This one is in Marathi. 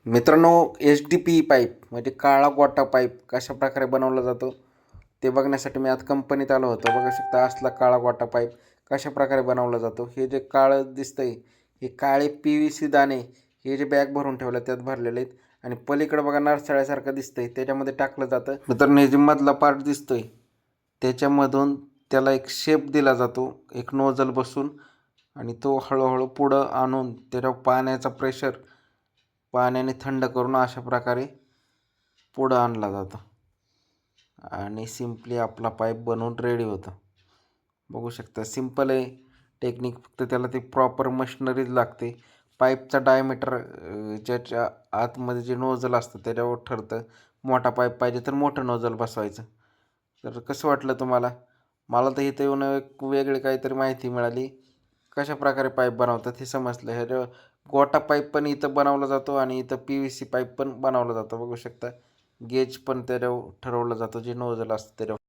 मित्रांनो, HDPE पाईप म्हणजे काळा गोटा पाईप कशा प्रकारे बनवला जातो ते बघण्यासाठी मी आज कंपनीत आलो होतो. बघू शकता असला काळा गोटा पाईप कशा प्रकारे बनवला जातो. हे जे काळं दिसतंय हे काळे PVC दाणे हे जे बॅग भरून ठेवलं त्यात भरलेले आहेत आणि पलीकडे बघा नारसाळ्यासारखं दिसतंय त्याच्यामध्ये टाकलं जातं. मित्रांनो, हे जे मधला पार्ट दिसतोय त्याच्यामधून त्याला एक शेप दिला जातो, एक नोजल बसून, आणि तो हळूहळू पुढं आणून त्याच्यावर पाण्याचा प्रेशर पाण्याने थंड करून अशा प्रकारे पुढं आणला जातो आणि सिम्पली आपला पाईप बनवून रेडी होतो. बघू शकता सिंपल आहे टेक्निक, फक्त त्याला ते प्रॉपर मशिनरीज लागते. पाईपचा डायमीटर ज्याच्या आतमध्ये जे नोजल असतं त्याच्यावर ठरतं. मोठा पाईप पाहिजे तर मोठं नोजल बसवायचं. तर कसं वाटलं तुम्हाला? मला तर इथं येऊन एक वेगळी काहीतरी माहिती मिळाली. कशा प्रकारे पाईप बनवतात हे समजलं. ह्याच्या गोटा पाईप पण इथं बनवला जातो आणि इथं PVC पाईप पण बनवला जातो. बघू शकता गेज पण त्याच्यावर ठरवलं जातं, जे नोजल असतं त्याच्यावर.